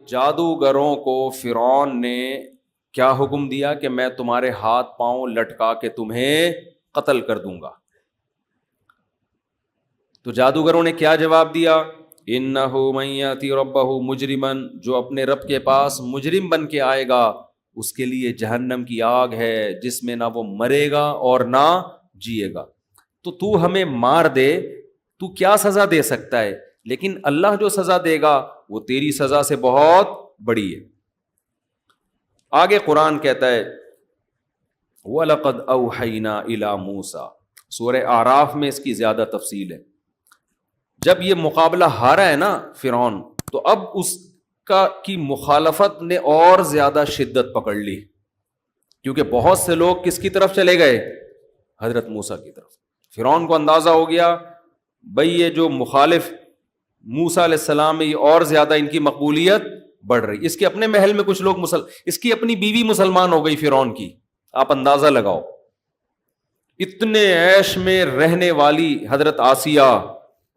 جادوگروں کو فرعون نے کیا حکم دیا کہ میں تمہارے ہاتھ پاؤں لٹکا کے تمہیں قتل کر دوں گا. تو جادوگروں نے کیا جواب دیا؟ انہ من یاتی ربہ مجرما، جو اپنے رب کے پاس مجرم بن کے آئے گا اس کے لیے جہنم کی آگ ہے جس میں نہ وہ مرے گا اور نہ جیے گا. تو ہمیں مار دے، تو کیا سزا دے سکتا ہے؟ لیکن اللہ جو سزا دے گا وہ تیری سزا سے بہت بڑی ہے. آگے قرآن کہتا ہے وَلَقَدْ أَوْحَيْنَا إِلَى مُوسَىٰ، سورہ اعراف میں اس کی زیادہ تفصیل ہے. جب یہ مقابلہ ہارا ہے نا فرعون، تو اب اس کی مخالفت نے اور زیادہ شدت پکڑ لی، کیونکہ بہت سے لوگ کس کی طرف چلے گئے؟ حضرت موسیٰ کی طرف. فرعون کو اندازہ ہو گیا بھئی یہ جو مخالف موسیٰ علیہ السلام یہ اور زیادہ ان کی مقبولیت بڑھ رہی. اس کے اپنے محل میں کچھ لوگ اس کی اپنی بیوی مسلمان ہو گئی فرعون کی. آپ اندازہ لگاؤ، اتنے عیش میں رہنے والی حضرت آسیہ،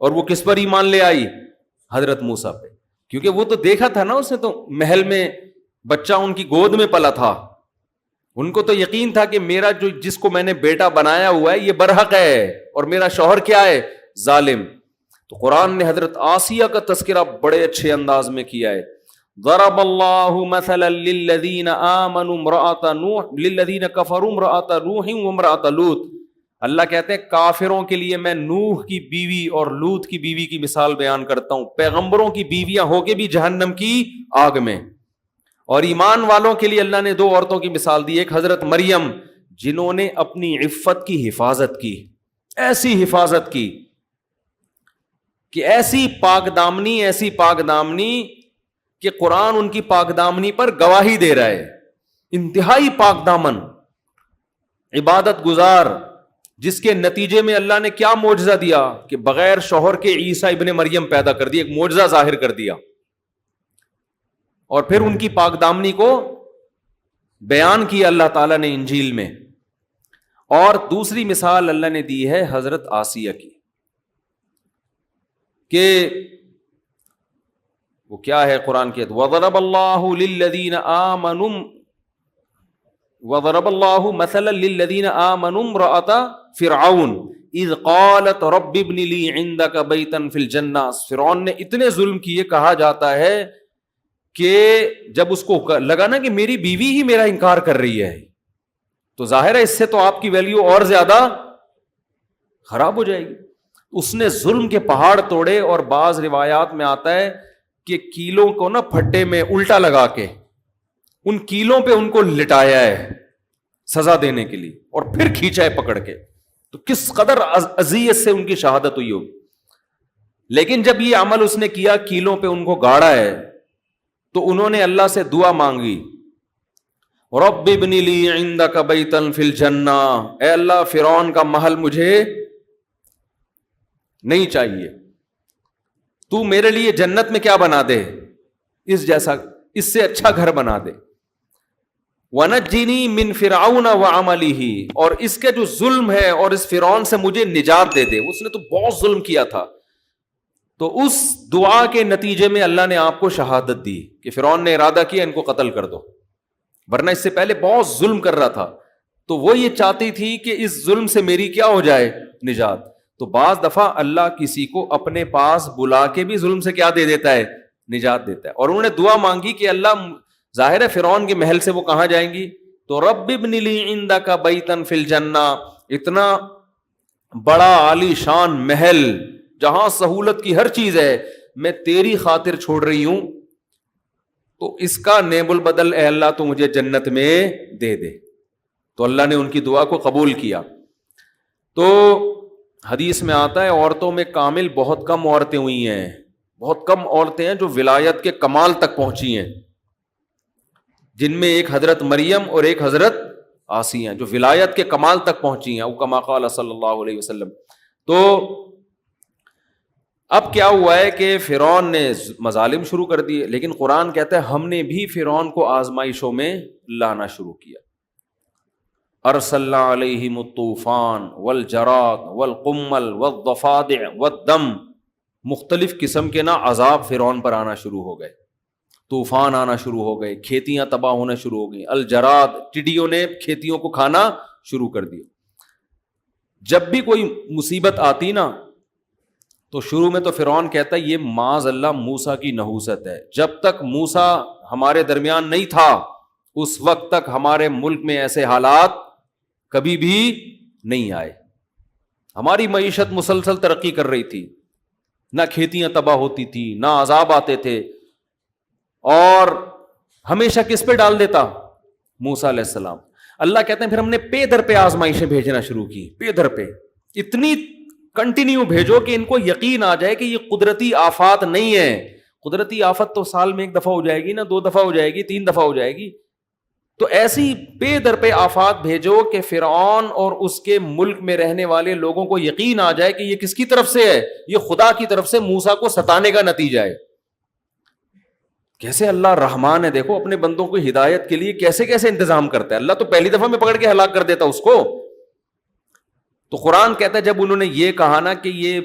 اور وہ کس پر ایمان لے آئی؟ حضرت موسیٰ پہ. کیونکہ وہ تو دیکھا تھا نا، اس نے تو محل میں بچہ ان کی گود میں پلا تھا. ان کو تو یقین تھا کہ میرا جس کو میں نے بیٹا بنایا ہوا ہے یہ برحق ہے، اور میرا شوہر کیا ہے؟ ظالم. تو قرآن نے حضرت آسیہ کا تذکرہ بڑے اچھے انداز میں کیا ہے. ضرب اللہ مثلا للذین آمنوا امرأۃ نوح للذین کفروا امرأۃ نوح وامرأۃ لوط. اللہ کہتے ہیں کافروں کے لیے میں نوح کی بیوی اور لوط کی بیوی کی مثال بیان کرتا ہوں. پیغمبروں کی بیویاں ہو کے بھی جہنم کی آگ میں. اور ایمان والوں کے لیے اللہ نے دو عورتوں کی مثال دی. ایک حضرت مریم جنہوں نے اپنی عفت کی حفاظت کی، ایسی حفاظت کی کہ ایسی پاک دامنی کہ قرآن ان کی پاک دامنی پر گواہی دے رہا ہے. انتہائی پاک دامن، عبادت گزار، جس کے نتیجے میں اللہ نے کیا معجزہ دیا کہ بغیر شوہر کے عیسیٰ ابن مریم پیدا کر دیا، ایک معجزہ ظاہر کر دیا. اور پھر ان کی پاک دامنی کو بیان کیا اللہ تعالیٰ نے انجیل میں. اور دوسری مثال اللہ نے دی ہے حضرت آسیہ کی، کہ وہ کیا ہے قرآن کی وَضَرَبَ اللَّهُ لِلَّذِينَ آمَنُوا وَضَرَبَ اللَّهُ مَثَلًا لِلَّذِينَ آمَنُوا امْرَأَتَ فِرْعَوْنَ اِذْ قَالَتْ رَبِّ ابْنِ لِي عِندَكَ بَيْتًا فِي الْجَنَّةِ. فرعون نے اتنے ظلم کیے، کہا جاتا ہے کہ جب اس کو لگا نا کہ میری بیوی ہی میرا انکار کر رہی ہے، تو ظاہر ہے اس سے تو آپ کی ویلیو اور زیادہ خراب ہو جائے گی. اس نے ظلم کے پہاڑ توڑے، اور بعض روایات میں آتا ہے کہ کیلوں کو نا پھٹے میں الٹا لگا کے ان کیلوں پہ ان کو لٹایا ہے سزا دینے کے لیے، اور پھر کھینچا ہے پکڑ کے. تو کس قدر اذیت سے ان کی شہادت ہوئی ہوگی. لیکن جب یہ عمل اس نے کیا، کیلوں پہ ان کو گاڑا ہے، تو انہوں نے اللہ سے دعا مانگی رب ابن لی عندک بیتا فی الجنہ، اے اللہ فرعون کا محل مجھے نہیں چاہیے، تو میرے لیے جنت میں کیا بنا دے، اس جیسا، اس سے اچھا گھر بنا دے. وَنَجِّنِي مِن فِرْعَوْنَ وَعَمَلِهِ، اور اس کے جو ظلم ہے اور اس فرعون سے مجھے نجات دے دے، اس نے تو بہت ظلم کیا تھا. تو اس دعا کے نتیجے میں اللہ نے آپ کو شہادت دی کہ فرعون نے ارادہ کیا ان کو قتل کر دو، ورنہ اس سے پہلے بہت ظلم کر رہا تھا. تو وہ یہ چاہتی تھی کہ اس ظلم سے میری کیا ہو جائے، نجات. تو بعض دفعہ اللہ کسی کو اپنے پاس بلا کے بھی ظلم سے کیا دے دیتا ہے، نجات دیتا ہے. اور انہوں نے دعا مانگی کہ اللہ، ظاہر ہے فرعون کے محل سے وہ کہاں جائیں گی، تو رب ابن لی عندک بیتا فی الجنہ، اتنا بڑا عالی شان محل جہاں سہولت کی ہر چیز ہے، میں تیری خاطر چھوڑ رہی ہوں، تو اس کا نیب البدل اے اللہ تو مجھے جنت میں دے دے. تو اللہ نے ان کی دعا کو قبول کیا. تو حدیث میں آتا ہے عورتوں میں کامل بہت کم عورتیں ہوئی ہیں، بہت کم عورتیں ہیں جو ولایت کے کمال تک پہنچی ہیں، جن میں ایک حضرت مریم اور ایک حضرت آسیہ ہیں جو ولایت کے کمال تک پہنچی ہیں، او کما قال صلی اللہ علیہ وسلم. تو اب کیا ہوا ہے کہ فرعون نے مظالم شروع کر دیے، لیکن قرآن کہتا ہے ہم نے بھی فرعون کو آزمائشوں میں لانا شروع کیا. ارسلنا علیہم الطوفان والجراد والقمل والضفادع والدم، مختلف قسم کے نا عذاب فرعون پر آنا شروع ہو گئے. طوفان آنا شروع ہو گئے, کھیتیاں تباہ ہونا شروع ہو گئی, الجراد ٹڈیوں نے کھیتیوں کو کھانا شروع کر دیا. جب بھی کوئی مصیبت آتی نا تو شروع میں تو فرعون کہتا ہے یہ معاذ اللہ موسیٰ کی نحوست ہے, جب تک موسیٰ ہمارے درمیان نہیں تھا اس وقت تک ہمارے ملک میں ایسے حالات کبھی بھی نہیں آئے, ہماری معیشت مسلسل ترقی کر رہی تھی, نہ کھیتیاں تباہ ہوتی تھی, نہ عذاب آتے تھے, اور ہمیشہ کس پہ ڈال دیتا؟ موسیٰ علیہ السلام. اللہ کہتے ہیں پھر ہم نے پے در پہ آزمائشیں بھیجنا شروع کی, پے در پہ اتنی کنٹینیو بھیجو کہ ان کو یقین آ جائے کہ یہ قدرتی آفات نہیں ہے. قدرتی آفت تو سال میں 1 دفعہ ہو جائے گی نا, 2 دفعہ ہو جائے گی, 3 دفعہ ہو جائے گی. تو ایسی پے در پہ آفات بھیجو کہ فرعون اور اس کے ملک میں رہنے والے لوگوں کو یقین آ جائے کہ یہ کس کی طرف سے ہے, یہ خدا کی طرف سے موسیٰ کو ستانے کا نتیجہ ہے. کیسے اللہ رحمان ہے, دیکھو اپنے بندوں کو ہدایت کے لیے کیسے کیسے انتظام کرتا ہے. اللہ تو پہلی دفعہ میں پکڑ کے ہلاک کر دیتا اس کو. تو قرآن کہتا ہے جب انہوں نے یہ کہا نا کہ یہ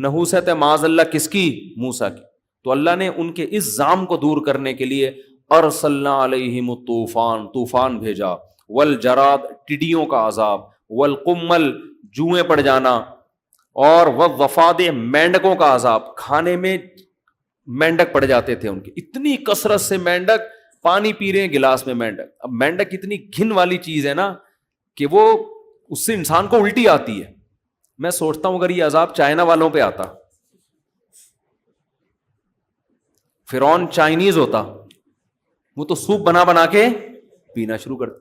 نحوست ہے معاذ اللہ کس کی؟ موسیٰ کی, تو اللہ نے ان کے اس ظام کو دور کرنے کے لیے ارسلنا علیہم الطوفان, طوفان بھیجا, والجراد ٹڈیوں کا عذاب, والقمل جوئیں پڑ جانا, اور والضفادع مینڈکوں کا عذاب. کھانے میں مینڈک پڑ جاتے تھے ان کے, اتنی کثرت سے مینڈک, پانی پی رہے ہیں گلاس میں مینڈک. اب مینڈک اتنی گھن والی چیز ہے نا کہ وہ اس سے انسان کو الٹی آتی ہے. میں سوچتا ہوں اگر یہ عذاب چائنا والوں پہ آتا, فرعون چائنیز ہوتا, وہ تو سوپ بنا بنا کے پینا شروع کرتا.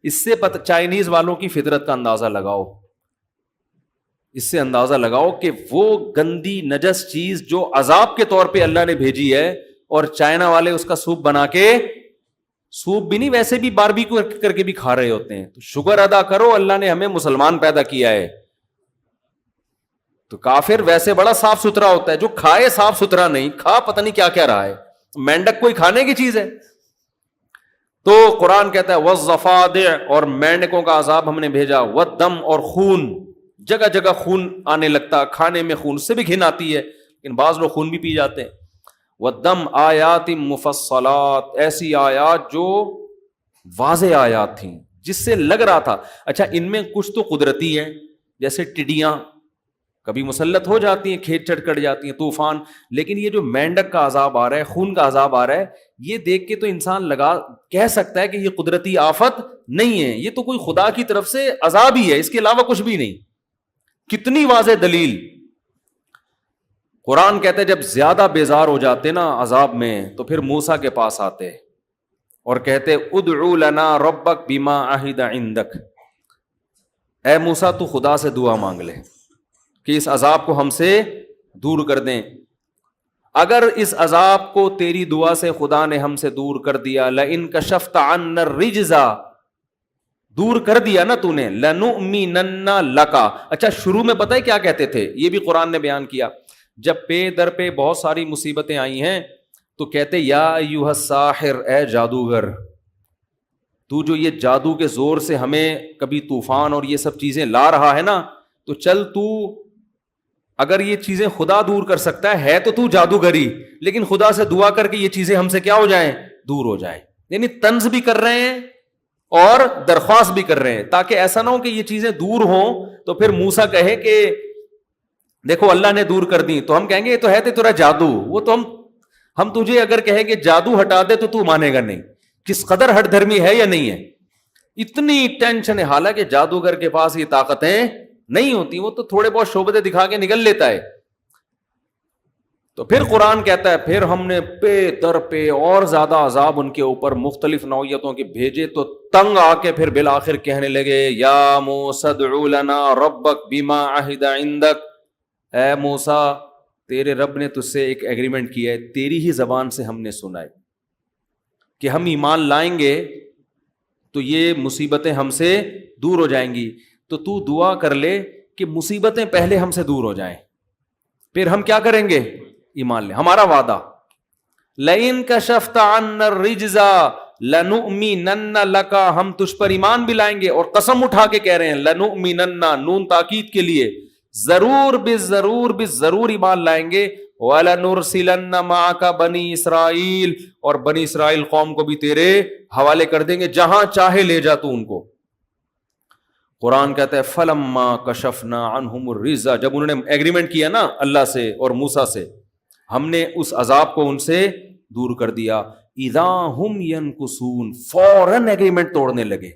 اس سے چائنیز والوں کی فطرت کا اندازہ لگاؤ, اس سے اندازہ لگاؤ کہ وہ گندی نجس چیز جو عذاب کے طور پہ اللہ نے بھیجی ہے, اور چائنا والے اس کا سوپ بنا کے, سوپ بھی نہیں ویسے بھی باربیکیو کر کے بھی کھا رہے ہوتے ہیں. تو شکر ادا کرو اللہ نے ہمیں مسلمان پیدا کیا ہے. تو کافر ویسے بڑا صاف ستھرا ہوتا ہے, جو کھائے صاف ستھرا نہیں, کھا پتہ نہیں کیا کیا رہا ہے. مینڈک کوئی کھانے کی چیز ہے؟ تو قرآن کہتا ہے والضفادع, اور مینڈکوں کا عذاب ہم نے بھیجا, والدم, اور خون, جگہ جگہ خون آنے لگتا, کھانے میں خون سے بھی گھن آتی ہے لیکن بعض لوگ خون بھی پی جاتے ہیں. والدم آیات مفصلات, ایسی آیات جو واضح آیات تھیں جس سے لگ رہا تھا اچھا ان میں کچھ تو قدرتی ہیں, جیسے ٹڈیاں کبھی مسلط ہو جاتی ہیں, کھیت چٹ کٹ جاتی ہیں, طوفان. لیکن یہ جو مینڈک کا عذاب آ رہا ہے, خون کا عذاب آ رہا ہے, یہ دیکھ کے تو انسان کہہ سکتا ہے کہ یہ قدرتی آفت نہیں ہے, یہ تو کوئی خدا کی طرف سے عذاب ہی ہے, اس کے علاوہ کچھ بھی نہیں. کتنی واضح دلیل. قرآن کہتے جب زیادہ بیزار ہو جاتے نا عذاب میں تو پھر موسیٰ کے پاس آتے اور کہتے ادعو لنا ربک بما عہد عندک, اے موسیٰ تو خدا سے دعا مانگ لے کہ اس عذاب کو ہم سے دور کر دیں. اگر اس عذاب کو تیری دعا سے خدا نے ہم سے دور کر دیا, لئن کشفت عنا الرجز, دور کر دیا نا تو نے, لنؤمنن لکا. اچھا شروع میں پتہ ہے کیا کہتے تھے, یہ بھی قرآن نے بیان کیا. جب پے در پہ بہت ساری مصیبتیں آئی ہیں تو کہتے یا ایھا الساحر, اے جادوگر, تو جو یہ جادو کے زور سے ہمیں کبھی طوفان اور یہ سب چیزیں لا رہا ہے نا, تو چل تو اگر یہ چیزیں خدا دور کر سکتا ہے تو جادوگری, لیکن خدا سے دعا کر کے یہ چیزیں ہم سے کیا ہو جائیں, دور ہو جائیں. یعنی طنز بھی کر رہے ہیں اور درخواست بھی کر رہے ہیں تاکہ ایسا نہ ہو کہ یہ چیزیں دور ہوں تو پھر موسیٰ کہے کہ دیکھو اللہ نے دور کر دی, تو ہم کہیں گے یہ تو ہے تیرا جادو. وہ تو ہم تجھے اگر کہیں کہ جادو ہٹا دے تو مانے گا نہیں. کس قدر ہٹ دھرمی ہے یا نہیں ہے, اتنی ٹینشن ہے. حالانکہ جادوگر کے پاس یہ طاقتیں نہیں ہوتی, وہ تو تھوڑے بہت شعبدے دکھا کے نکل لیتا ہے. تو پھر قرآن کہتا ہے پھر ہم نے پے در پہ اور زیادہ عذاب ان کے اوپر مختلف نوعیتوں کے بھیجے, تو تنگ آ کے پھر بالآخر کہنے لگے یا موسیٰ ادع لنا ربک بما عہد عندک, اے موسیٰ تیرے رب نے تجھ سے ایک ایگریمنٹ کیا ہے, تیری ہی زبان سے ہم نے سنا ہے کہ ہم ایمان لائیں گے تو یہ مصیبتیں ہم سے دور ہو جائیں گی. تو دعا کر لے کہ مصیبتیں پہلے ہم سے دور ہو جائیں, پھر ہم کیا کریں گے, ایمان لیں. ہمارا وعدہ لئن کشفت عنا الرجز لنؤمنن لک, ہم تجھ پر ایمان بھی لائیں گے, اور قسم اٹھا کے کہہ رہے ہیں لنؤمنن, نون تاکید کے لیے, ضرور بے ضرور ایمان لائیں گے, وَلَنُرْسِلَنَّ مَعَكَ بَنِي اسرائیل، اور بنی اسرائیل قوم کو بھی تیرے حوالے کر دیں گے، جہاں چاہے لے جا تو ان کو۔ قرآن کہتا ہے فَلَمَّا كَشَفْنَا عَنْهُمُ الرِّجْزَ، جب انہوں نے ایگریمنٹ کیا نا اللہ سے اور موسیٰ سے، ہم نے اس عذاب کو ان سے دور کر دیا، اِذَا هُمْ يَنْكُثُونَ، فوراً ایگریمنٹ توڑنے لگے۔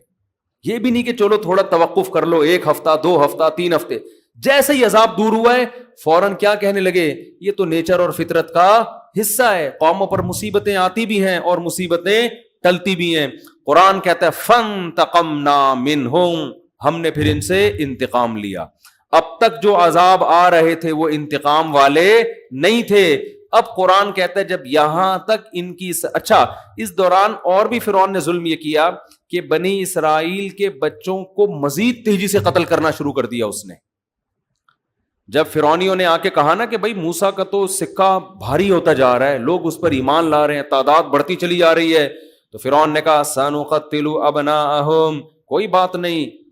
یہ بھی نہیں کہ چلو تھوڑا توقف کر لو، 1 ہفتہ 2 ہفتہ 3 ہفتے، جیسے ہی عذاب دور ہوا ہے فوراً کیا کہنے لگے، یہ تو نیچر اور فطرت کا حصہ ہے، قوموں پر مصیبتیں آتی بھی ہیں اور مصیبتیں ٹلتی بھی ہیں۔ قرآن کہتا ہے فَانْتَقَمْنَا مِنْهُمْ، ہم نے پھر ان سے انتقام لیا۔ اب تک جو عذاب آ رہے تھے وہ انتقام والے نہیں تھے، اب قرآن کہتا ہے جب یہاں تک ان کی اچھا، اس دوران اور بھی فرعون نے ظلم یہ کیا کہ بنی اسرائیل کے بچوں کو مزید تیزی سے قتل کرنا شروع کر دیا اس نے۔ جب فرعونیوں نے آ کے کہا نا کہ بھائی موسیٰ کا تو سکہ بھاری ہوتا جا رہا ہے، لوگ اس پر ایمان لا رہے ہیں، تعداد بڑھتی چلی جا رہی ہے، تو فرعون نے کہا سَنُقَتِّلُ أَبْنَاءَهُمْ، کوئی بات نہیں،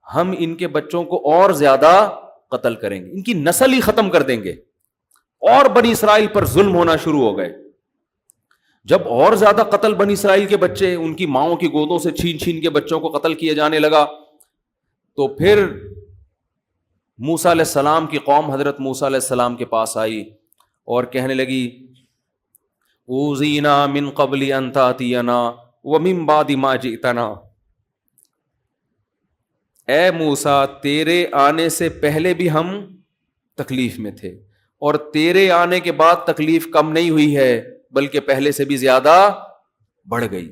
ہم ان کے بچوں کو اور زیادہ قتل کریں گے، ان کی نسل ہی ختم کر دیں گے۔ اور بنی اسرائیل پر ظلم ہونا شروع ہو گئے۔ جب اور زیادہ قتل بنی اسرائیل کے بچے ان کی ماؤں کی گودوں سے چھین چھین کے بچوں کو قتل کیے جانے لگا، تو پھر موسیٰ علیہ السلام کی قوم حضرت موسیٰ علیہ السلام کے پاس آئی اور کہنے لگی اوذینا من قبل ان تأتینا ومن بعد ما جئتنا، اے موسیٰ تیرے آنے سے پہلے بھی ہم تکلیف میں تھے، اور تیرے آنے کے بعد تکلیف کم نہیں ہوئی ہے بلکہ پہلے سے بھی زیادہ بڑھ گئی،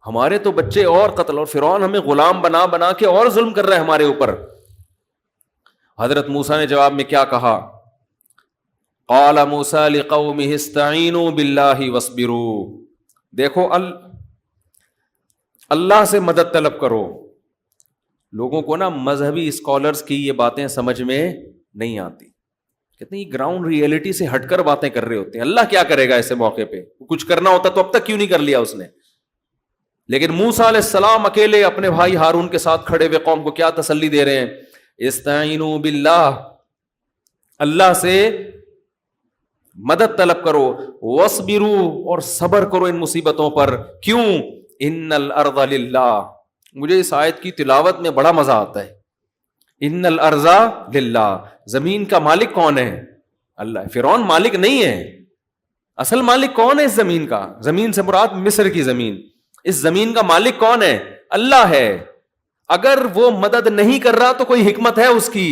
ہمارے تو بچے اور قتل، اور فرعون ہمیں غلام بنا بنا کے اور ظلم کر رہا ہے ہمارے اوپر۔ حضرت موسیٰ نے جواب میں کیا کہا، قال موسیٰ لقومہ استعینوا باللہ واصبروا، دیکھو اللہ سے مدد طلب کرو۔ لوگوں کو نا مذہبی اسکالرز کی یہ باتیں سمجھ میں نہیں آتی، کہتے ہیں یہ گراؤنڈ ریئلٹی سے ہٹ کر باتیں کر رہے ہوتے ہیں، اللہ کیا کرے گا ایسے موقع پہ، کچھ کرنا ہوتا تو اب تک کیوں نہیں کر لیا اس نے۔ لیکن موسیٰ علیہ السلام اکیلے اپنے بھائی ہارون کے ساتھ کھڑے ہوئے قوم کو کیا تسلی دے رہے ہیں، استعینوا باللہ، اللہ سے مدد طلب کرو، واصبروا، اور صبر کرو ان مصیبتوں پر، کیوں، ان الارض للہ۔ مجھے اس آیت کی تلاوت میں بڑا مزہ آتا ہے، ان الارض للہ، زمین کا مالک کون ہے؟ اللہ ہے، فرعون مالک نہیں ہے، اصل مالک کون ہے اس زمین کا؟ زمین سے مراد مصر کی زمین، اس زمین کا مالک کون ہے؟ اللہ ہے۔ اگر وہ مدد نہیں کر رہا تو کوئی حکمت ہے اس کی،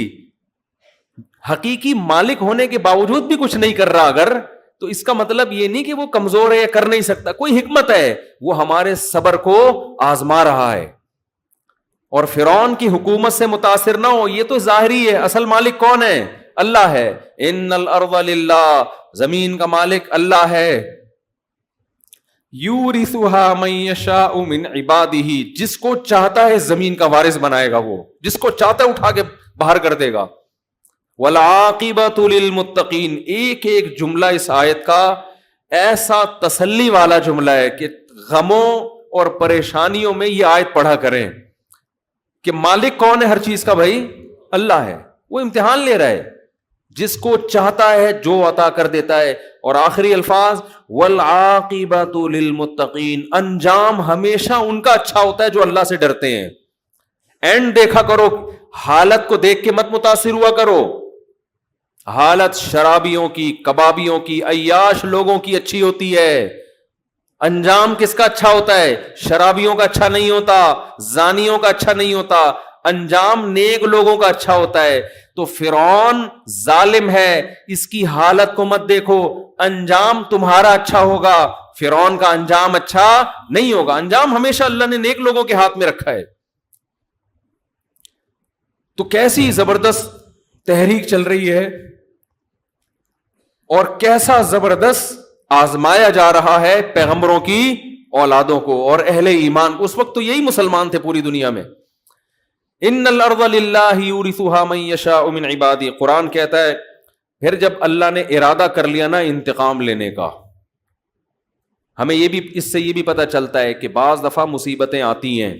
حقیقی مالک ہونے کے باوجود بھی کچھ نہیں کر رہا اگر، تو اس کا مطلب یہ نہیں کہ وہ کمزور ہے یا کر نہیں سکتا، کوئی حکمت ہے، وہ ہمارے صبر کو آزما رہا ہے۔ اور فرعون کی حکومت سے متاثر نہ ہو، یہ تو ظاہری ہے، اصل مالک کون ہے؟ اللہ ہے۔ ان الارض للہ، زمین کا مالک اللہ ہے۔ یورثها من یشاء من عبادہ، جس کو چاہتا ہے زمین کا وارث بنائے گا، وہ جس کو چاہتا ہے اٹھا کے باہر کر دے گا۔ والعاقبۃ للمتقین، ایک ایک جملہ اس آیت کا ایسا تسلی والا جملہ ہے کہ غموں اور پریشانیوں میں یہ آیت پڑھا کریں کہ مالک کون ہے ہر چیز کا؟ بھائی اللہ ہے، وہ امتحان لے رہا ہے، جس کو چاہتا ہے جو عطا کر دیتا ہے۔ اور آخری الفاظ والعاقبۃ للمتقین، انجام ہمیشہ ان کا اچھا ہوتا ہے جو اللہ سے ڈرتے ہیں۔ اینڈ دیکھا کرو، حالت کو دیکھ کے مت متاثر ہوا کرو، حالت شرابیوں کی، کبابیوں کی، عیاش لوگوں کی اچھی ہوتی ہے، انجام کس کا اچھا ہوتا ہے؟ شرابیوں کا اچھا نہیں ہوتا، زانیوں کا اچھا نہیں ہوتا، انجام نیک لوگوں کا اچھا ہوتا ہے۔ تو فرعون ظالم ہے، اس کی حالت کو مت دیکھو، انجام تمہارا اچھا ہوگا، فرعون کا انجام اچھا نہیں ہوگا۔ انجام ہمیشہ اللہ نے نیک لوگوں کے ہاتھ میں رکھا ہے۔ تو کیسی زبردست تحریک چل رہی ہے اور کیسا زبردست آزمایا جا رہا ہے پیغمبروں کی اولادوں کو اور اہل ایمان کو۔ اس وقت تو یہی مسلمان تھے پوری دنیا میں۔ ان الارض للہ یورثها من یشاء من عبادہ، قرآن کہتا ہے پھر جب اللہ نے ارادہ کر لیا نا انتقام لینے کا، ہمیں یہ بھی اس سے یہ بھی پتہ چلتا ہے کہ بعض دفعہ مصیبتیں آتی ہیں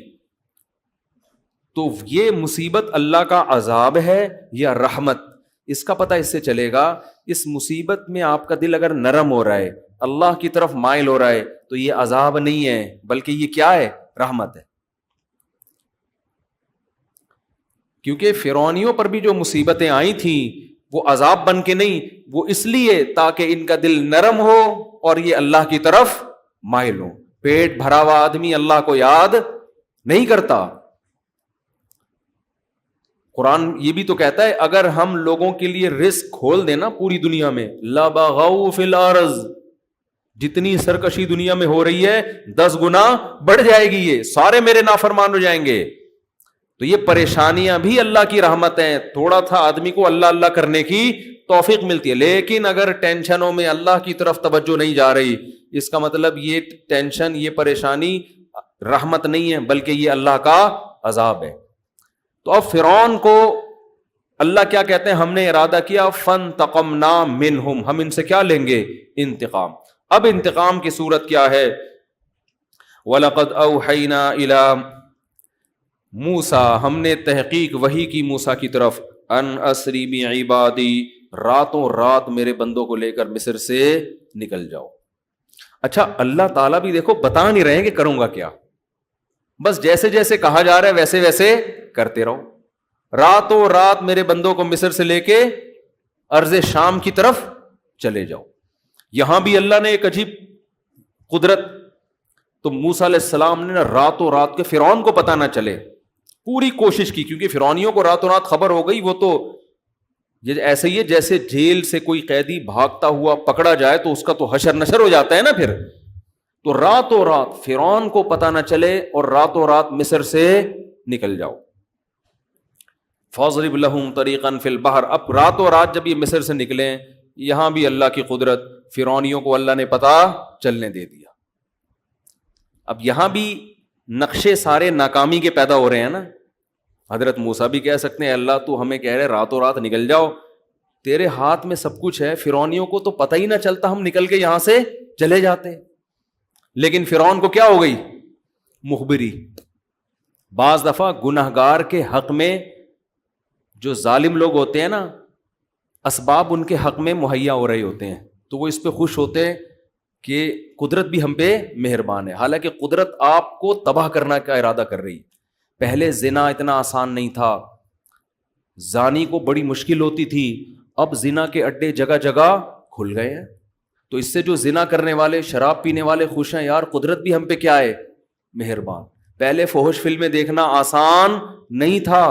تو یہ مصیبت اللہ کا عذاب ہے یا رحمت؟ اس کا پتہ اس سے چلے گا، اس مصیبت میں آپ کا دل اگر نرم ہو رہا ہے، اللہ کی طرف مائل ہو رہا ہے، تو یہ عذاب نہیں ہے بلکہ یہ کیا ہے؟ رحمت ہے. کیونکہ فرعونیوں پر بھی جو مصیبتیں آئی تھیں وہ عذاب بن کے نہیں، وہ اس لیے تاکہ ان کا دل نرم ہو اور یہ اللہ کی طرف مائل ہو. پیٹ بھرا ہوا آدمی اللہ کو یاد نہیں کرتا. قرآن یہ بھی تو کہتا ہے اگر ہم لوگوں کے لیے رزق کھول دینا پوری دنیا میں، لَبَغَوْا فِي الْأَرْضِ، جتنی سرکشی دنیا میں ہو رہی ہے 10 گنا بڑھ جائے گی، یہ سارے میرے نافرمان ہو جائیں گے. تو یہ پریشانیاں بھی اللہ کی رحمت ہیں. تھوڑا تھا آدمی کو اللہ اللہ کرنے کی توفیق ملتی ہے، لیکن اگر ٹینشنوں میں اللہ کی طرف توجہ نہیں جا رہی، اس کا مطلب یہ ٹینشن، یہ پریشانی رحمت نہیں ہے بلکہ یہ اللہ کا عذاب ہے. تو اب فرعون کو اللہ کیا کہتے ہیں؟ ہم نے ارادہ کیا فانتقمنا منہم، ہم ان سے کیا لیں گے؟ انتقام. اب انتقام کی صورت کیا ہے؟ وَلَقَدْ أَوْحَيْنَا إِلَىٰ موسیٰ، ہم نے تحقیق وحی کی موسیٰ کی طرف، ان اسری بعبادی، راتوں رات میرے بندوں کو لے کر مصر سے نکل جاؤ. اچھا اللہ تعالیٰ بھی دیکھو بتا نہیں رہے ہیں کہ کروں گا کیا، بس جیسے جیسے کہا جا رہا ہے ویسے ویسے کرتے رہو. راتوں رات میرے بندوں کو مصر سے لے کے ارض شام کی طرف چلے جاؤ. یہاں بھی اللہ نے ایک عجیب قدرت، تو موسیٰ علیہ السلام نے راتوں رات کے فرعون کو پتہ نہ چلے پوری کوشش کی، کیونکہ فرعونیوں کو راتوں رات خبر ہو گئی. وہ تو ایسے ہی ہے جیسے جیل سے کوئی قیدی بھاگتا ہوا پکڑا جائے تو اس کا تو حشر نشر ہو جاتا ہے نا پھر. تو راتوں رات فرعون کو پتہ نہ چلے اور راتوں رات مصر سے نکل جاؤ. فَاضْرِبْ لَهُمْ طَرِيقًا فِي الْبَحْرِ، اب راتوں رات جب یہ مصر سے نکلیں، یہاں بھی اللہ کی قدرت، فرعونیوں کو اللہ نے پتہ چلنے دے دیا. اب یہاں بھی نقشے سارے ناکامی کے پیدا ہو رہے ہیں نا. حضرت موسیٰ بھی کہہ سکتے ہیں اللہ تو ہمیں کہہ رہے راتوں رات نکل جاؤ، تیرے ہاتھ میں سب کچھ ہے، فرعونیوں کو تو پتہ ہی نہ چلتا، ہم نکل کے یہاں سے چلے جاتے. لیکن فرعون کو کیا ہو گئی؟ مخبری. بعض دفعہ گنہگار کے حق میں جو ظالم لوگ ہوتے ہیں نا، اسباب ان کے حق میں مہیا ہو رہے ہوتے ہیں تو وہ اس پہ خوش ہوتے ہیں کہ قدرت بھی ہم پہ مہربان ہے. حالانکہ قدرت آپ کو تباہ کرنا کا ارادہ کر رہی. پہلے زنا اتنا آسان نہیں تھا، زانی کو بڑی مشکل ہوتی تھی، اب زنا کے اڈے جگہ جگہ کھل گئے ہیں. تو اس سے جو زنا کرنے والے، شراب پینے والے خوش ہیں، یار قدرت بھی ہم پہ کیا ہے؟ مہربان. پہلے فحش فلمیں دیکھنا آسان نہیں تھا،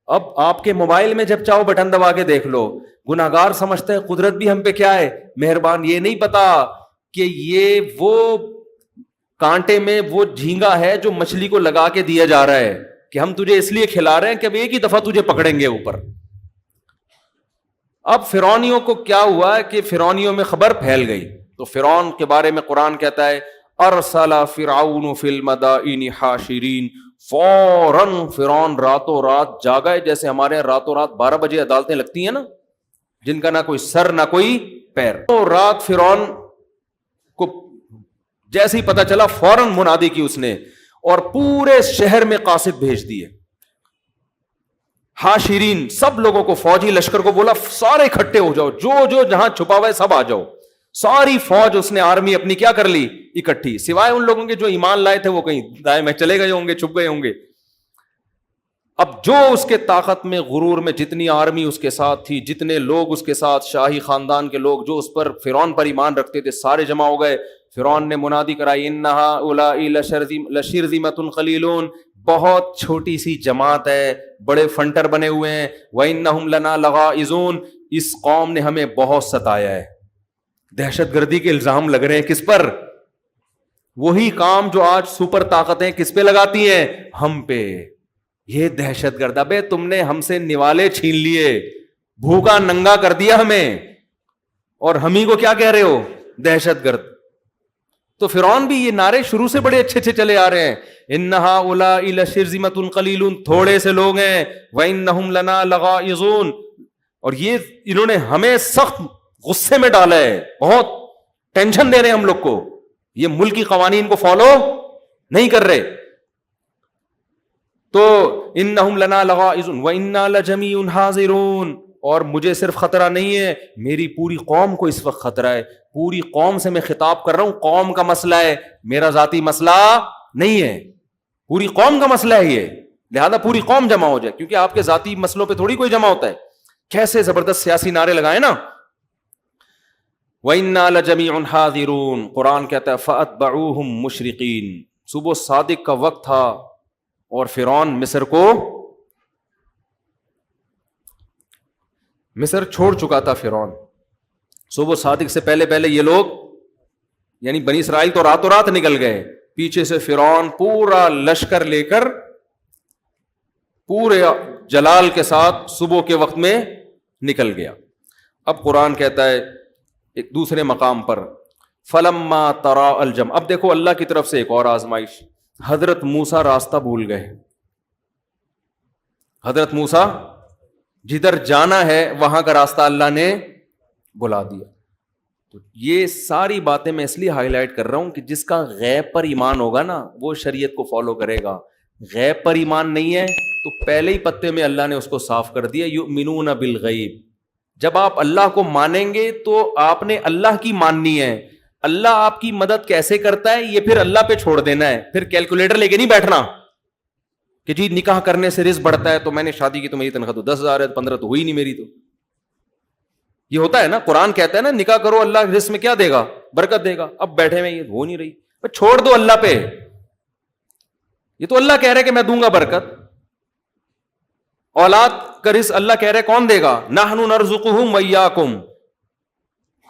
اب آپ کے موبائل میں جب چاہو بٹن دبا کے دیکھ لو. گناہگار سمجھتے ہیں قدرت بھی ہم پہ کیا ہے؟ مہربان. یہ نہیں پتا کہ یہ وہ کانٹے میں وہ جھینگا ہے جو مچھلی کو لگا کے دیا جا رہا ہے کہ ہم تجھے اس لیے کھلا رہے ہیں کہ اب ایک ہی دفعہ تجھے پکڑیں گے اوپر. اب فرعونیوں کو کیا ہوا کہ فرعونیوں میں خبر پھیل گئی. تو فرعون کے بارے میں قرآن کہتا ہے ارسل فرعون فی المدائن حاشرین، فوراً فرعون راتوں رات جاگا ہے. جیسے ہمارے یہاں راتوں رات 12 بجے عدالتیں لگتی ہیں نا، جن کا نہ کوئی سر نہ کوئی پیر. تو رات فرعون کو جیسے ہی پتا چلا فوراً منادی کی اس نے، اور پورے شہر میں قاصد بھیج دیے. حاشرین، سب لوگوں کو، فوجی لشکر کو بولا سارے اکٹھے ہو جاؤ، جو جو جہاں چھپا ہوا ہے سب آ جاؤ. ساری فوج اس نے آرمی اپنی کیا کر لی؟ اکٹھی. سوائے ان لوگوں کے جو ایمان لائے تھے وہ کہیں دائیں میں چلے گئے ہوں گے، چھپ گئے ہوں گے. اب جو اس کے طاقت میں، غرور میں، جتنی آرمی اس کے ساتھ تھی، جتنے لوگ اس کے ساتھ، شاہی خاندان کے لوگ جو اس پر فرعون پر ایمان رکھتے تھے، سارے جمع ہو گئے. فرعون نے منادی کرائی ان هؤلاء لشرذمة قلیلون، بہت چھوٹی سی جماعت ہے، بڑے فنٹر بنے ہوئے ہیں. وانہم لنا لغائظون، اس قوم نے ہمیں بہت ستایا ہے. دہشت گردی کے الزام لگ رہے ہیں کس پر؟ وہی کام جو آج سپر طاقتیں کس پہ لگاتی ہیں؟ ہم پہ. یہ دہشت گرد، ابے تم نے ہم سے نوالے چھین لیے، بھوکا ننگا کر دیا ہمیں، اور ہم ہی کو کیا کہہ رہے ہو؟ دہشت گرد. تو فرعون بھی یہ نعرے شروع سے بڑے اچھے اچھے چلے آ رہے ہیں. ان هؤلاء لشرذمة قلیلون، تھوڑے سے لوگ ہیں. وانہم لنا لغائظون، اور یہ انہوں نے ہمیں سخت غصے میں ڈالا ہے، بہت ٹینشن دے رہے ہیں ہم لوگ کو، یہ ملکی قوانین کو فالو نہیں کر رہے. تو انہم لنا لغائظون وانا لجمیع حاضرون، اور مجھے صرف خطرہ نہیں ہے، میری پوری قوم کو اس وقت خطرہ ہے، پوری قوم سے میں خطاب کر رہا ہوں، قوم کا مسئلہ ہے، میرا ذاتی مسئلہ نہیں ہے، پوری قوم کا مسئلہ ہے یہ، لہذا پوری قوم جمع ہو جائے، کیونکہ آپ کے ذاتی مسئلوں پہ تھوڑی کوئی جمع ہوتا ہے۔ کیسے زبردست سیاسی نعرے لگائے نا۔ وَإِنَّا لَجَمِيعٌ حَاذِرُونَ، قرآن کہتا ہے فَأَتْبَعُوهُمْ مُشْرِقِينَ، صبح صادق کا وقت تھا اور فرعون مصر چھوڑ چکا تھا۔ فرعون صبح صادق سے پہلے پہلے یہ لوگ یعنی بنی اسرائیل تو راتوں رات نکل گئے، پیچھے سے فرعون پورا لشکر لے کر پورے جلال کے ساتھ صبح کے وقت میں نکل گیا۔ اب قرآن کہتا ہے ایک دوسرے مقام پر فلما ترا الجم، اب دیکھو اللہ کی طرف سے ایک اور آزمائش، حضرت موسیٰ راستہ بھول گئے، حضرت موسیٰ جدھر جانا ہے وہاں کا راستہ اللہ نے بلا دیا۔ تو یہ ساری باتیں میں اس لیے ہائی لائٹ کر رہا ہوں کہ جس کا غیب پر ایمان ہوگا نا وہ شریعت کو فالو کرے گا، غیب پر ایمان نہیں ہے تو پہلے ہی پتے میں اللہ نے اس کو صاف کر دیا، یؤمنون بالغیب۔ جب آپ اللہ کو مانیں گے تو آپ نے اللہ کی ماننی ہے، اللہ آپ کی مدد کیسے کرتا ہے یہ پھر اللہ پہ چھوڑ دینا ہے، پھر کیلکولیٹر لے کے نہیں بیٹھنا کہ جی نکاح کرنے سے رزق بڑھتا ہے، تو میں نے شادی کی تو میری تنخواہ تو 10,000 ہے، 15 تو ہوئی نہیں میری، تو یہ ہوتا ہے نا۔ قرآن کہتا ہے نا نکاح کرو اللہ رزق میں کیا دے گا، برکت دے گا، اب بیٹھے میں یہ ہو نہیں رہی، چھوڑ دو اللہ پہ، یہ تو اللہ کہہ رہے کہ میں دوں گا برکت، اولاد کا رزق اللہ کہہ رہے کون دے گا، نحن نرزقہم وایاکم،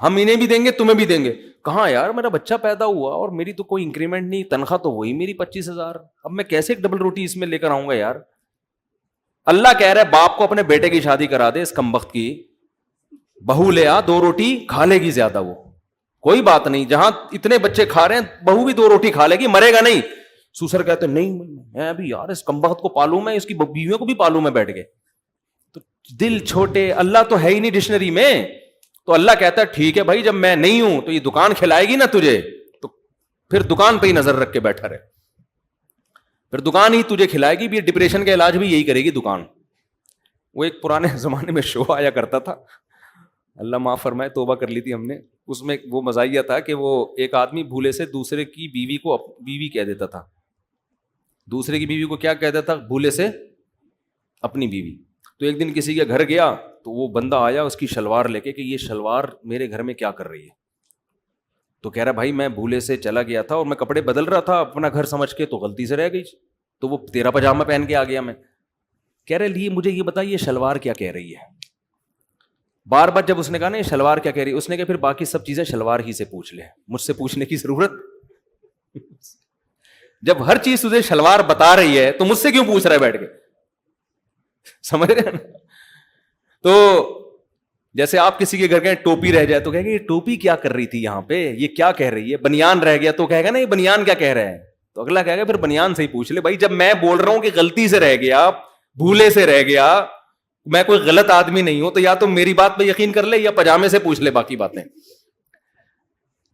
ہم انہیں بھی دیں گے تمہیں بھی دیں گے۔ کہاں یار میرا بچہ پیدا ہوا اور میری تو کوئی انکریمنٹ نہیں، تنخواہ تو وہی میری 25,000، اب میں کیسے ایک ڈبل روٹی اس میں لے کر آؤں گا یار۔ اللہ کہہ رہا ہے باپ کو اپنے بیٹے کی شادی کرا دے، اس کمبخت کی بہو لے آ، 2 روٹی کھا لے گی زیادہ، وہ کوئی بات نہیں، جہاں اتنے بچے کھا رہے ہیں بہو بھی 2 روٹی کھا لے گی، مرے گا نہیں۔ سوسر کہتے نہیں میں ابھی یار اس کمبخت کو پالوں، میں اس کی بیویوں کو بھی پالوں میں بیٹھ کے، تو دل چھوٹے، اللہ تو ہے ہی نہیں ڈکشنری میں، تو اللہ کہتا ہے ٹھیک ہے بھائی جب میں نہیں ہوں تو یہ دکان کھلائے گی نا تجھے، تو پھر دکان پہ ہی نظر رکھ کے بیٹھا رہے، پھر دکان ہی تجھے کھلائے گی بھی، ڈپریشن کا علاج بھی یہی کرے گی دکان۔ وہ ایک پرانے زمانے میں شو آیا کرتا تھا، اللہ معاف فرمائے، توبہ کر لی تھی ہم نے، اس میں وہ مزاحیہ تھا کہ وہ ایک آدمی بھولے سے دوسرے کی بیوی کو بیوی کہہ دیتا تھا، دوسرے کی بیوی کو کیا کہتا تھا، بھولے سے اپنی بیوی۔ تو ایک دن کسی کے گھر گیا تو وہ بندہ آیا اس کی شلوار لے کے کہ یہ شلوار میرے گھر میں کیا کر رہی ہے، تو کہہ رہا بھائی میں بھولے سے چلا گیا تھا اور میں کپڑے بدل رہا تھا اپنا گھر سمجھ کے، تو غلطی سے رہ گئی، تو وہ تیرا پاجامہ پہن کے آ گیا میں۔ کہہ رہے لیے مجھے یہ بتا یہ شلوار کیا کہہ رہی ہے، بار بار جب اس نے کہا نا یہ شلوار کیا کہہ رہی ہے، اس نے کہا پھر باقی سب چیزیں شلوار ہی سے پوچھ لے، مجھ سے پوچھنے کی ضرورت جب ہر چیز تجھے شلوار بتا رہی ہے تو مجھ سے کیوں پوچھ رہا ہے بیٹھ کے، سمجھ رہے ہیں نا۔ تو جیسے آپ کسی کے گھر گئے ٹوپی رہ جائے تو کہے گا یہ ٹوپی کیا کر رہی تھی یہاں پہ، یہ کیا کہہ رہی ہے، بنیان رہ گیا تو کہے گا نا یہ بنیان کیا کہہ رہا ہے، تو اگلا کہے گا پھر بنیان سے ہی پوچھ لے بھائی، جب میں بول رہا ہوں کہ غلطی سے رہ گیا، بھولے سے رہ گیا، میں کوئی غلط آدمی نہیں ہوں، تو یا تو میری بات پہ یقین کر لے یا پاجامے سے پوچھ لے باقی باتیں۔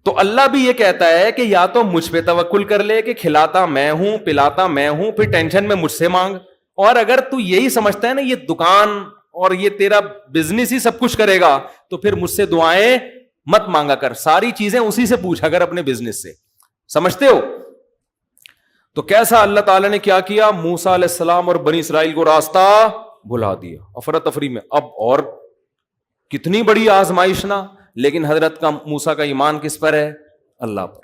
تو اللہ بھی یہ کہتا ہے کہ یا تو مجھ پہ توکل کر لے کہ کھلاتا میں ہوں پلاتا میں ہوں، پھر ٹینشن میں مجھ سے مانگ، اور اگر تو یہی سمجھتا ہے نا یہ دکان اور یہ تیرا بزنس ہی سب کچھ کرے گا تو پھر مجھ سے دعائیں مت مانگا کر، ساری چیزیں اسی سے پوچھا کر اپنے بزنس سے، سمجھتے ہو۔ تو کیسا اللہ تعالیٰ نے کیا کیا، موسیٰ علیہ السلام اور بنی اسرائیل کو راستہ بھلا دیا افراتفری میں۔ اب اور کتنی بڑی آزمائش نا، لیکن حضرت کا موسیٰ کا ایمان کس پر ہے، اللہ پر،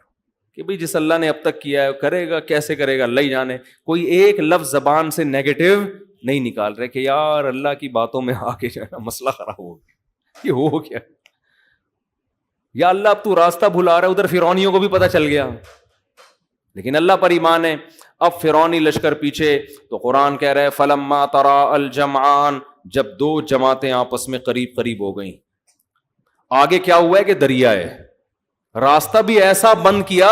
کہ بھئی جس اللہ نے اب تک کیا ہے کرے گا، کیسے کرے گا اللہ ہی جانے، کوئی ایک لفظ زبان سے نیگیٹو نہیں نکال رہے کہ یار اللہ کی باتوں میں آ کے جو ہے نا مسئلہ خراب ہو گیا، یہ ہو گیا، یا اللہ اب تو راستہ بھلا رہا ہے، ادھر فرعونیوں کو بھی پتہ چل گیا، لیکن اللہ پر ایمان ہے۔ اب فرعونی لشکر پیچھے، تو قرآن کہہ رہے فلما ترا الجمعان، جب 2 جماعتیں آپس میں قریب قریب ہو گئیں، آگے کیا ہوا ہے کہ دریا ہے، راستہ بھی ایسا بند کیا،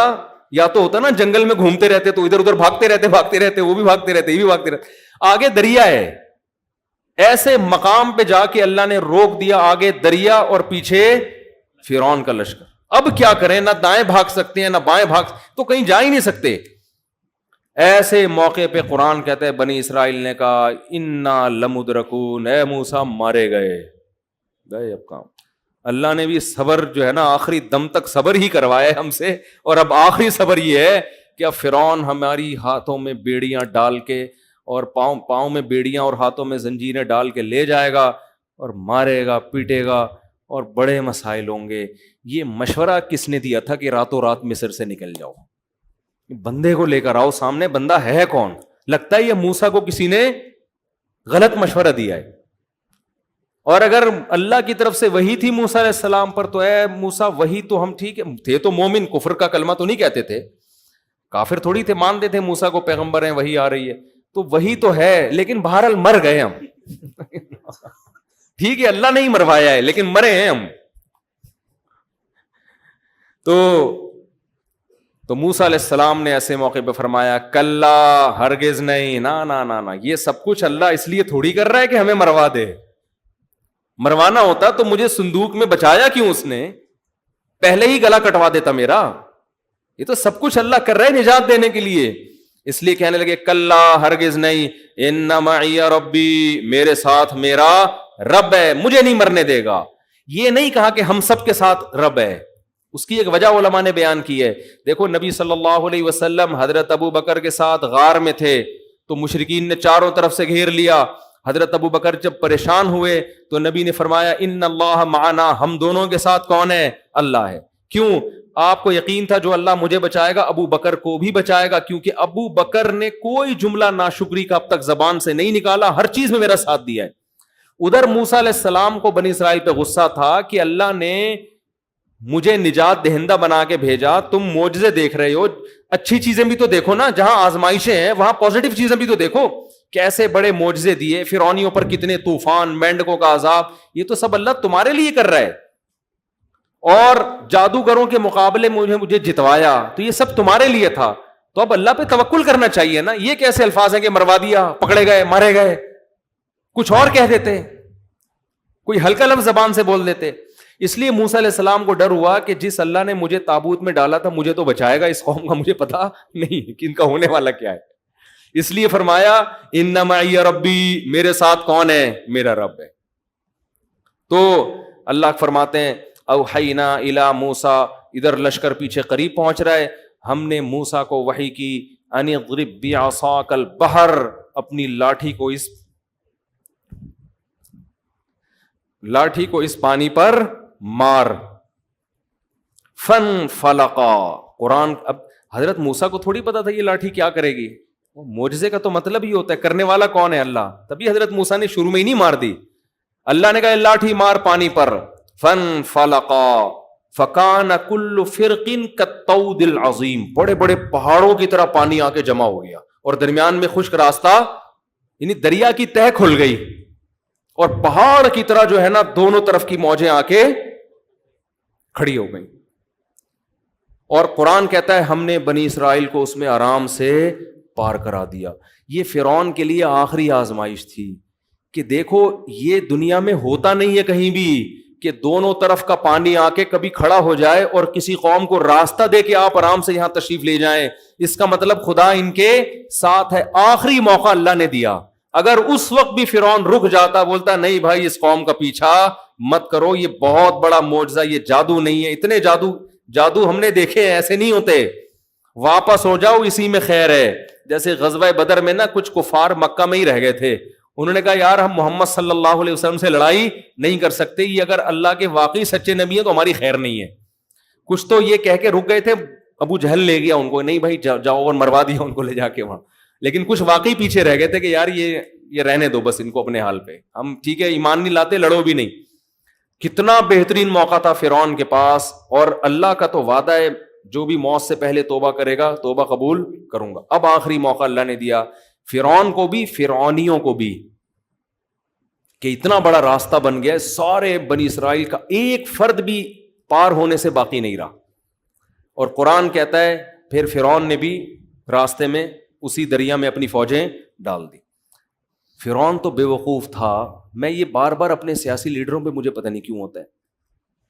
یا تو ہوتا نا جنگل میں گھومتے رہتے تو ادھر ادھر بھاگتے رہتے، وہ بھی بھاگتے رہتے، یہ بھی بھاگتے رہتے، آگے دریا ہے، ایسے مقام پہ جا کے اللہ نے روک دیا، آگے دریا اور پیچھے فرعون کا لشکر، اب کیا کریں، نہ دائیں بھاگ سکتے ہیں نہ بائیں تو کہیں جا ہی نہیں سکتے۔ ایسے موقع پہ قرآن کہتا ہے بنی اسرائیل نے کہا انا لمدرکون، اے موسیٰ مارے گئے، گئے اب کام. اللہ نے بھی صبر جو ہے نا آخری دم تک صبر ہی کروایا ہے ہم سے, اور اب آخری صبر یہ ہے کہ اب فرعون ہماری ہاتھوں میں بیڑیاں ڈال کے اور پاؤں میں بیڑیاں اور ہاتھوں میں زنجیریں ڈال کے لے جائے گا اور مارے گا, پیٹے گا, اور بڑے مسائل ہوں گے. یہ مشورہ کس نے دیا تھا کہ راتوں رات مصر سے نکل جاؤ؟ بندے کو لے کر آؤ سامنے, بندہ ہے کون؟ لگتا ہے یہ موسیٰ کو کسی نے غلط مشورہ دیا ہے. اور اگر اللہ کی طرف سے وہی تھی موسیٰ علیہ السلام پر تو اے موسیٰ وہی تو ہم ٹھیک ہے تھے تو مومن, کفر کا کلمہ تو نہیں کہتے تھے, کافر تھوڑی تھے, مانتے تھے موسیٰ کو پیغمبر ہیں, وہی آ رہی ہے تو وہی تو ہے, لیکن بہرحال مر گئے ہم. ٹھیک ہے اللہ نہیں مروایا ہے لیکن مرے ہیں ہم. تو موسیٰ علیہ السلام نے ایسے موقع پہ فرمایا کلا, ہرگز نہیں, نا, یہ سب کچھ اللہ اس لیے تھوڑی کر رہا ہے کہ ہمیں مروا دے. مروانا ہوتا تو مجھے صندوق میں بچایا کیوں اس نے, پہلے ہی گلا کٹوا دیتا میرا. یہ تو سب کچھ اللہ کر رہا ہے نجات دینے کے لیے. اس لیے کہنے لگے کلا, ہرگز نہیں, ان معی ربی, میرے ساتھ میرا رب ہے, مجھے نہیں مرنے دے گا. یہ نہیں کہا کہ ہم سب کے ساتھ رب ہے. اس کی ایک وجہ علماء نے بیان کی ہے. دیکھو نبی صلی اللہ علیہ وسلم حضرت ابو بکر کے ساتھ غار میں تھے تو مشرکین نے چاروں طرف سے گھیر لیا. حضرت ابو بکر جب پریشان ہوئے تو نبی نے فرمایا ان اللہ معنا, ہم دونوں کے ساتھ کون ہے؟ اللہ ہے. کیوں؟ آپ کو یقین تھا جو اللہ مجھے بچائے گا ابو بکر کو بھی بچائے گا, کیونکہ ابو بکر نے کوئی جملہ ناشکری کا اب تک زبان سے نہیں نکالا, ہر چیز میں میرا ساتھ دیا ہے. ادھر موسیٰ علیہ السلام کو بنی اسرائیل پہ غصہ تھا کہ اللہ نے مجھے نجات دہندہ بنا کے بھیجا, تم معجزے دیکھ رہے ہو, اچھی چیزیں بھی تو دیکھو نا, جہاں آزمائشیں ہیں وہاں پازیٹیو چیزیں بھی تو دیکھو. کیسے بڑے معجزے دیے, فرعونیوں پر کتنے طوفان, مینڈکوں کا عذاب, یہ تو سب اللہ تمہارے لیے کر رہا ہے. اور جادوگروں کے مقابلے مجھے جتوایا تو یہ سب تمہارے لیے تھا. تو اب اللہ پہ توکل کرنا چاہیے نا. یہ کیسے الفاظ ہیں کہ مروا دیا, پکڑے گئے, مارے گئے, کچھ اور کہہ دیتے, کوئی ہلکا لفظ زبان سے بول دیتے. اس لیے موسیٰ علیہ السلام کو ڈر ہوا کہ جس اللہ نے مجھے تابوت میں ڈالا تھا مجھے تو بچائے گا, اس قوم کا مجھے پتا نہیں کہ ان کا ہونے والا کیا ہے. اس لیے فرمایا ان معی ربی, میرے ساتھ کون ہے؟ میرا رب ہے. تو اللہ فرماتے ہیں اوحینا الی موسیٰ, ادھر لشکر پیچھے قریب پہنچ رہا ہے, ہم نے موسیٰ کو وحی کی ان اضرب بعصاک البحر, اپنی لاٹھی کو اس پانی پر مار. فن فلقا, قرآن, اب حضرت موسیٰ کو تھوڑی پتا تھا یہ لاٹھی کیا کرے گی. معجزے کا تو مطلب ہی ہوتا ہے کرنے والا کون ہے؟ اللہ. تبھی حضرت موسیٰ نے شروع میں ہی نہیں مار دی. اللہ نے کہا لاٹھی مار پانی پر. فن فلقا فکان کل فرق کالطود العظیم, بڑے بڑے پہاڑوں کی طرح پانی آ کے جمع ہو گیا اور درمیان میں خشک راستہ, یعنی دریا کی تہ کھل گئی اور پہاڑ کی طرح جو ہے نا دونوں طرف کی موجیں آ کے کھڑی ہو گئی. اور قرآن کہتا ہے ہم نے بنی اسرائیل کو اس میں آرام سے پار کرا دیا. یہ فرعون کے لیے آخری آزمائش تھی کہ دیکھو یہ دنیا میں ہوتا نہیں ہے کہیں بھی کہ دونوں طرف کا پانی آ کے کبھی کھڑا ہو جائے اور کسی قوم کو راستہ دے کے آپ آرام سے یہاں تشریف لے جائیں. اس کا مطلب خدا ان کے ساتھ ہے. آخری موقع اللہ نے دیا. اگر اس وقت بھی فرعون رک جاتا, بولتا نہیں بھائی اس قوم کا پیچھا مت کرو, یہ بہت بڑا معجزہ, یہ جادو نہیں ہے, اتنے جادو ہم نے دیکھے ہیں, ایسے نہیں ہوتے, واپس ہو جاؤ اسی میں خیر ہے. جیسے غزوہ بدر میں نا کچھ کفار مکہ میں ہی رہ گئے تھے, انہوں نے کہا یار ہم محمد صلی اللہ علیہ وسلم سے لڑائی نہیں کر سکتے, یہ اگر اللہ کے واقعی سچے نبی ہیں تو ہماری خیر نہیں ہے. کچھ تو یہ کہہ کے رک گئے تھے, ابو جہل لے گیا ان کو, نہیں بھائی جاؤ, اور مروا دیا ان کو لے جا کے وہاں. لیکن کچھ واقعی پیچھے رہ گئے تھے کہ یار یہ رہنے دو بس ان کو اپنے حال پہ, ہم ٹھیک ہے ایمان نہیں لاتے, لڑو بھی نہیں. کتنا بہترین موقع تھا فرعون کے پاس, اور اللہ کا تو وعدہ ہے جو بھی موت سے پہلے توبہ کرے گا توبہ قبول کروں گا. اب آخری موقع اللہ نے دیا فرعون کو بھی, فرعونیوں کو بھی, کہ اتنا بڑا راستہ بن گیا, سارے بنی اسرائیل کا ایک فرد بھی پار ہونے سے باقی نہیں رہا. اور قرآن کہتا ہے پھر فرعون نے بھی راستے میں اسی دریا میں اپنی فوجیں ڈال دی. فرعون تو بے وقوف تھا. میں یہ بار بار اپنے سیاسی لیڈروں پہ مجھے پتہ نہیں کیوں ہوتا ہے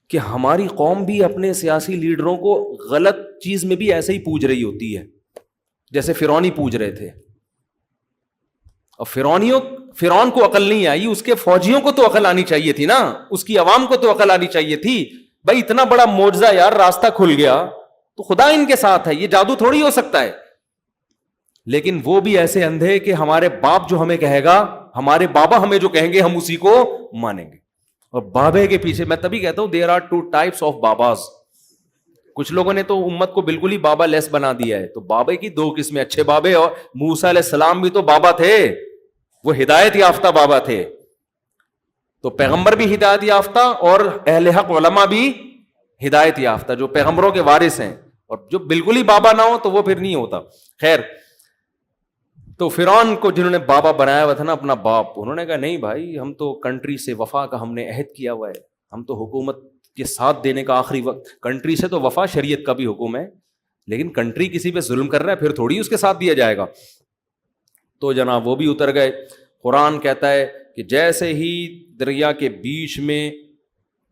کہ ہماری قوم بھی اپنے سیاسی لیڈروں کو غلط چیز میں بھی ایسے ہی پوج رہی ہوتی ہے جیسے فرعونی پوج رہے تھے. اور فرعون کو عقل نہیں آئی, اس کے فوجیوں کو تو عقل آنی چاہیے تھی نا, اس کی عوام کو تو عقل آنی چاہیے تھی. بھائی اتنا بڑا معجزہ یار, راستہ کھل گیا تو خدا ان کے ساتھ ہے, یہ جادو تھوڑی ہو سکتا ہے. لیکن وہ بھی ایسے اندھے کہ ہمارے باپ جو ہمیں کہے گا, ہمارے بابا ہمیں جو کہیں گے ہم اسی کو مانیں گے. اور بابے کے پیچھے, میں تبھی کہتا ہوں there are two types of babas. کچھ لوگوں نے تو امت کو بالکل ہی بابا لیس بنا دیا ہے. تو بابے کی دو قسمیں, اچھے بابے, اور موسیٰ علیہ السلام بھی تو بابا تھے, وہ ہدایت یافتہ بابا تھے. تو پیغمبر بھی ہدایت یافتہ اور اہل حق علماء بھی ہدایت یافتہ, جو پیغمبروں کے وارث ہیں. اور جو بالکل ہی بابا نہ ہو تو وہ پھر نہیں ہوتا. خیر, تو فرعون کو جنہوں نے بابا بنایا ہوا تھا نا, اپنا باپ, انہوں نے کہا نہیں بھائی, ہم تو کنٹری سے وفا کا ہم نے عہد کیا ہوا ہے, ہم تو حکومت کے ساتھ دینے کا آخری وقت, کنٹری سے تو وفا, شریعت کا بھی حکم ہے, لیکن کنٹری کسی پہ ظلم کر رہا ہے پھر تھوڑی اس کے ساتھ دیا جائے گا. تو جناب وہ بھی اتر گئے. قرآن کہتا ہے کہ جیسے ہی دریا کے بیچ میں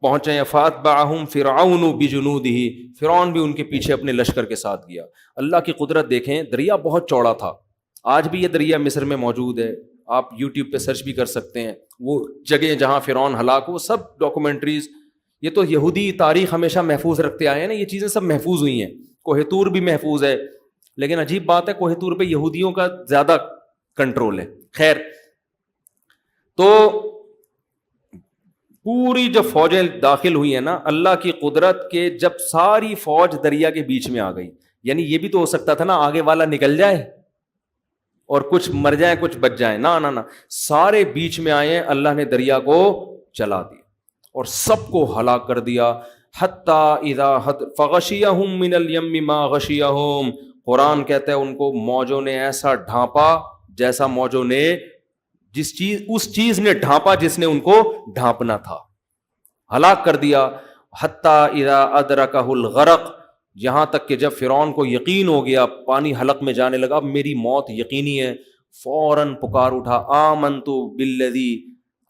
پہنچے, فاتبعہم فرعون بجنودہ, فرعون بھی ان کے پیچھے اپنے لشکر کے ساتھ گیا. اللہ کی قدرت دیکھیں, دریا بہت چوڑا تھا. آج بھی یہ دریا مصر میں موجود ہے, آپ یوٹیوب پہ سرچ بھی کر سکتے ہیں. وہ جگہ جہاں فرعون ہلاک ہو, سب ڈاکومنٹریز, یہ تو یہودی تاریخ ہمیشہ محفوظ رکھتے آئے ہیں نا, یہ چیزیں سب محفوظ ہوئی ہیں. کوہ طور بھی محفوظ ہے, لیکن عجیب بات ہے کوہ طور پہ یہودیوں کا زیادہ کنٹرول ہے. خیر, تو پوری جب فوجیں داخل ہوئی ہیں نا, اللہ کی قدرت کے, جب ساری فوج دریا کے بیچ میں آ گئی, یعنی یہ بھی تو ہو سکتا تھا نا آگے والا نکل جائے اور کچھ مر جائیں کچھ بچ جائیں, نہ سارے بیچ میں آئے, اللہ نے دریا کو چلا دیا اور سب کو ہلاک کر دیا. حتی اذا فغشیہم من الیم ما غشیہم, قرآن کہتا ہے ان کو موجوں نے ایسا ڈھانپا جیسا موجوں نے, اس چیز نے ڈھانپا جس نے ان کو ڈھانپنا تھا, ہلاک کر دیا. حتی اذا ادرکہ الغرق, یہاں تک کہ جب فرعون کو یقین ہو گیا, پانی حلق میں جانے لگا, اب میری موت یقینی ہے, فوراً پکار اٹھا,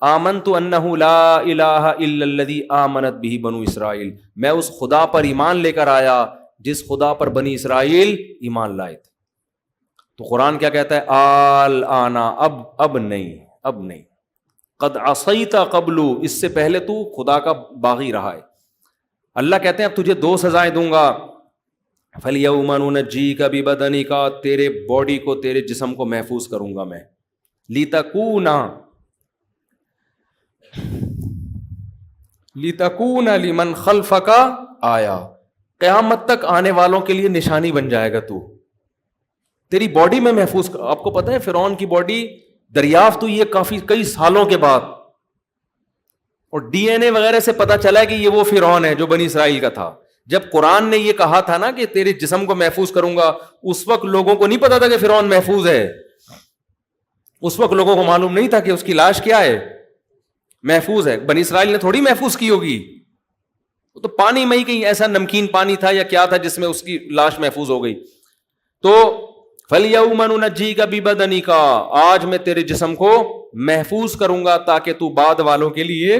آمنت انہ لا الہ الا الذی آمنت بہ بنو اسرائیل, میں اس خدا پر ایمان لے کر آیا جس خدا پر بنی اسرائیل ایمان لائے تھے. تو قرآن کیا کہتا ہے, الآن, اب نہیں, قد عصیت قبل, اس سے پہلے تو خدا کا باغی رہا ہے. اللہ کہتے ہیں اب تجھے دو سزائیں دوں گا. فَالْيَوْمَ نُنَجِّيكَ بِبَدَنِكَ, تیرے باڈی کو, تیرے جسم کو محفوظ کروں گا میں. لِتَكُونَ لِمَنْ خَلْفَكَ آیا, قیامت تک آنے والوں کے لیے نشانی بن جائے گا تو, تیری باڈی میں محفوظ. آپ کو پتہ ہے فرعون کی باڈی دریافت ہوئی ہے کئی سالوں کے بعد, اور ڈی این اے وغیرہ سے پتا چلا ہے کہ یہ وہ فرعون ہے جو بنی اسرائیل کا تھا. جب قرآن نے یہ کہا تھا نا کہ تیرے جسم کو محفوظ کروں گا, اس وقت لوگوں کو نہیں پتا تھا کہ فرعون محفوظ ہے, اس وقت لوگوں کو معلوم نہیں تھا کہ اس کی لاش کیا ہے, محفوظ ہے. بنی اسرائیل نے تھوڑی محفوظ کی ہوگی, وہ تو پانی میں ہی کہیں ایسا نمکین پانی تھا یا کیا تھا جس میں اس کی لاش محفوظ ہو گئی. تو فَالْيَوْمَ نُنَجِّيكَ بِبَدَنِكَ, آج میں تیرے جسم کو محفوظ کروں گا تاکہ تو بعد والوں کے لیے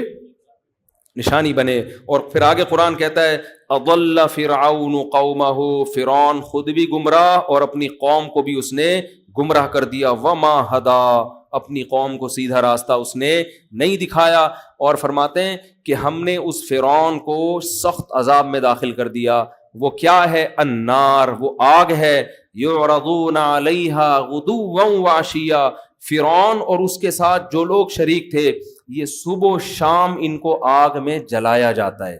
نشانی بنے. اور پھر آگے قرآن کہتا ہے اضل فرعون قومہ, فرعون خود بھی گمراہ اور اپنی قوم کو بھی اس نے گمراہ کر دیا. وما ہدا, اپنی قوم کو سیدھا راستہ اس نے نہیں دکھایا. اور فرماتے ہیں کہ ہم نے اس فرعون کو سخت عذاب میں داخل کر دیا. وہ کیا ہے, النار, وہ آگ ہے, یعرضون علیہا غدوا وعشیا, فرعون اور اس کے ساتھ جو لوگ شریک تھے یہ صبح و شام ان کو آگ میں جلایا جاتا ہے.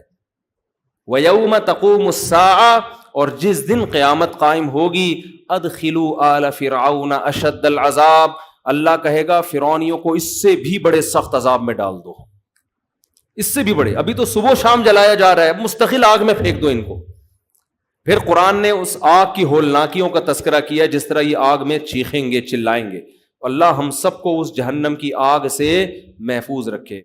وَيَوْمَ تَقُومُ السَّاعَةُ, اور جس دن قیامت قائم ہوگی, أَدْخِلُوا آلَ فِرْعَوْنَ أَشَدَّ الْعَذَابِ, اللہ کہے گا فرعونیوں کو اس سے بھی بڑے سخت عذاب میں ڈال دو, اس سے بھی بڑے. ابھی تو صبح و شام جلایا جا رہا ہے, مستقل آگ میں پھینک دو ان کو. پھر قرآن نے اس آگ کی ہولناکیوں کا تذکرہ کیا جس طرح یہ آگ میں چیخیں گے, چلائیں گے. اللہ ہم سب کو اس جہنم کی آگ سے محفوظ رکھے.